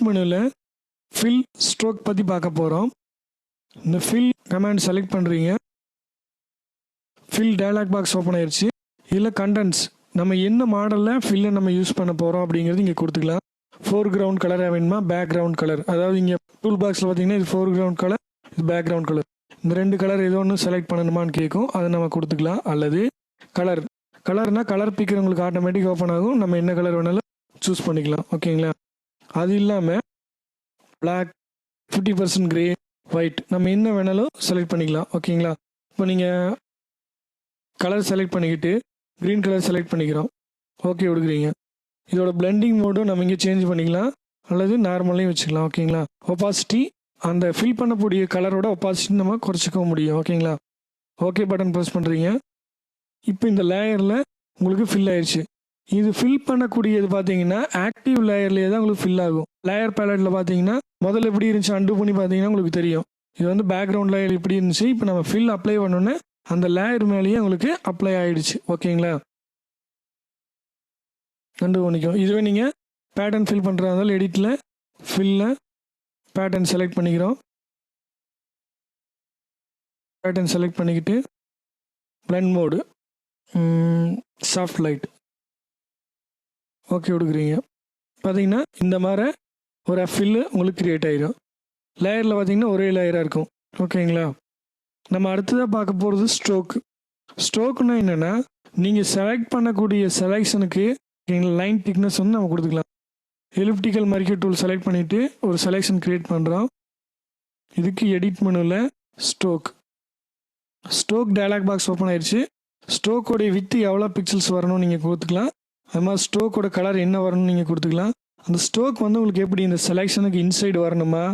மெனுவில் fill stroke பற்றி பார்க்க போகிறோம். இந்த ஃபில் கமாண்ட் செலக்ட் பண்ணுறீங்க. ஃபில் டயலாக் பாக்ஸ் ஓப்பன் ஆயிடுச்சு. இதில் கண்டென்ட்ஸ் நம்ம என்ன மாடலில் ஃபில்லை நம்ம யூஸ் பண்ண போகிறோம் அப்படிங்கிறது இங்கே கொடுத்துக்கலாம். ஃபோர்க்ரவுண்ட் கலராக வேணுமா, பேக்ரவுண்ட் கலர், அதாவது இங்கே டூல் பாக்ஸில் பார்த்தீங்கன்னா இது ஃபோர்க்ரவுண்ட் கலர், இது பேக்ரவுண்ட் கலர், இந்த 2 கலர் ஏதோ ஒன்று செலக்ட் பண்ணணுமான்னு கேட்கும். அதை நம்ம கொடுத்துக்கலாம். அல்லது கலர்னால் கலர் பிக்கர் உங்களுக்கு ஆட்டோமேட்டிக் ஓப்பன் ஆகும். நம்ம என்ன கலர் வேணாலும் சூஸ் பண்ணிக்கலாம். ஓகேங்களா? அது இல்லாமல் பிளாக், 50% கிரே, ஒயிட், நம்ம என்ன வேணாலும் செலக்ட் பண்ணிக்கலாம். ஓகேங்களா? இப்போ நீங்கள் கலர் செலக்ட் பண்ணிக்கிட்டு க்ரீன் கலர் செலக்ட் பண்ணிக்கிறோம். ஓகே கொடுக்குறீங்க. இதோட பிளெண்டிங் மோடும் நம்ம இங்கே சேஞ்ச் பண்ணிக்கலாம், அல்லது நார்மலையும் வச்சுக்கலாம். ஓகேங்களா? ஒப்பாசிட்டி, அந்த ஃபில் பண்ணக்கூடிய கலரோட ஒப்பாசிட்டி நம்ம குறைச்சிக்க முடியும். ஓகேங்களா? ஓகே பட்டன் ப்ரெஸ் பண்ணுறீங்க. இப்போ இந்த லேயரில் உங்களுக்கு ஃபில் ஆயிடுச்சு. இது ஃபில் பண்ணக்கூடியது பார்த்தீங்கன்னா ஆக்டிவ் லேயர்லேயே தான் உங்களுக்கு ஃபில் ஆகும். லேயர் பேலட்டில் பார்த்தீங்கன்னா முதல்ல எப்படி இருந்துச்சு அண்டு பண்ணி பார்த்தீங்கன்னா உங்களுக்கு தெரியும். இது வந்து பேக்ரவுண்ட் லேயர் இப்படி இருந்துச்சு. இப்போ நம்ம ஃபில் அப்ளை பண்ணோன்னே அந்த லேயர் மேலேயே உங்களுக்கு அப்ளை ஆகிடுச்சு. ஓகேங்களா? கண்டு பண்ணிக்கும். இதுவே நீங்கள் பேட்டர்ன் ஃபில் பண்ணுறதா இருந்தாலும் எடிட்டில் ஃபில்லில் பேட்டர்ன் செலக்ட் பண்ணிக்கிறோம். பேட்டர்ன் செலக்ட் பண்ணிக்கிட்டு blend mode, soft light, okay கொடுக்குறீங்க. பார்த்தீங்கன்னா இந்த மாதிரி ஒரு ஃபில்லு உங்களுக்கு க்ரியேட் ஆகிடும். லேயரில் பார்த்தீங்கன்னா ஒரே லேயராக இருக்கும். ஓகேங்களா? நம்ம அடுத்ததாக பார்க்க போகிறது ஸ்ட்ரோக்குன்னா என்னென்னா, நீங்கள் செலக்ட் பண்ணக்கூடிய செலெக்ஷனுக்கு லைன் திக்னஸ் வந்து நம்ம கொடுத்துக்கலாம். எலிப்டிக்கல் மர்க்கியூ டூல் செலக்ட் பண்ணிவிட்டு ஒரு செலெக்ஷன் க்ரியேட் பண்ணுறோம். இதுக்கு எடிட் மெனுவில் ஸ்ட்ரோக் டயலாக் பாக்ஸ் ஓப்பன் ஆயிடுச்சு. ஸ்ட்ரோக்கோடைய வித்து எவ்வளோ பிக்சல்ஸ் வரணும்னு நீங்கள் கொடுத்துக்கலாம். அது மாதிரி ஸ்ட்ரோக்கோட கலர் என்ன வரணும்னு நீங்கள் கொடுத்துக்கலாம். அந்த ஸ்ட்ரோக் வந்து உங்களுக்கு எப்படி இந்த செலெக்ஷனுக்கு இன்சைடு வரணுமா,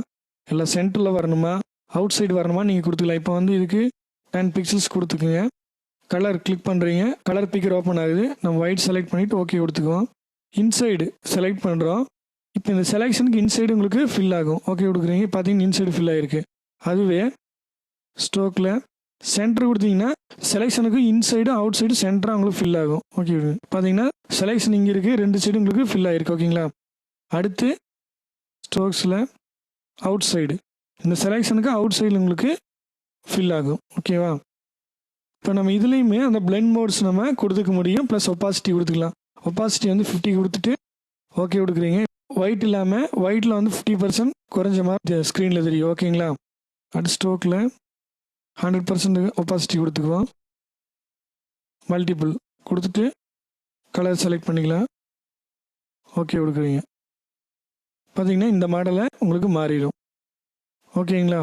இல்லை சென்டரில் வரணுமா, அவுட் சைடு வரணுமா நீங்கள் கொடுத்துக்கலாம். இப்போ வந்து இதுக்கு 10 பிக்சல்ஸ் கொடுத்துக்குங்க. கலர் கிளிக் பண்ணுறீங்க, கலர் பிக்கர் ஓப்பன் ஆகுது. நம்ம ஒயிட் செலக்ட் பண்ணிவிட்டு ஓகே கொடுத்துக்குவோம். இன்சைடு செலக்ட் பண்ணுறோம். இப்போ இந்த செலெக்ஷனுக்கு இன்சைடு உங்களுக்கு ஃபில் ஆகும். ஓகே கொடுக்குறீங்க. பார்த்தீங்கன்னா இன்சைடு ஃபில் ஆகிருக்கு. அதுவே ஸ்ட்ரோக்கில் சென்டர் கொடுத்தீங்கன்னா செலெக்ஷனுக்கு இன்சைடு அவுட் சைடு சென்டராக உங்களுக்கு ஃபில் ஆகும். ஓகே பார்த்தீங்கன்னா செலெக்ஷன் இங்கே இருக்குது, 2 சைடு உங்களுக்கு ஃபில் ஆகிருக்கு. ஓகேங்களா? அடுத்து ஸ்ட்ரோக்ஸில் அவுட் சைடு, இந்த செலெக்ஷனுக்கு அவுட் சைடில் உங்களுக்கு ஃபில் ஆகும். ஓகேவா? இப்போ நம்ம இதுலேயுமே அந்த பிளெண்ட் மோட்ஸ் நம்ம கொடுத்துக்க முடியும். ப்ளஸ் ஒப்பாசிட்டி கொடுத்துக்கலாம். ஒப்பாசிட்டி வந்து 50 கொடுத்துட்டு ஓகே கொடுக்குறீங்க. ஒயிட் இல்லாமல் ஒயிட்டில் வந்து 50% குறைஞ்ச மாதிரி ஸ்க்ரீனில் தெரியும். ஓகேங்களா? அடுத்த ஸ்ட்ரோக்கில் 100% ஒப்பாசிட்டி கொடுத்துக்குவோம். மல்டிபிள் கொடுத்துட்டு கலர் செலக்ட் பண்ணிக்கலாம். ஓகே கொடுக்குறீங்க. பார்த்தீங்கன்னா இந்த மாடலை உங்களுக்கு மாறிடும். ஓகேங்களா?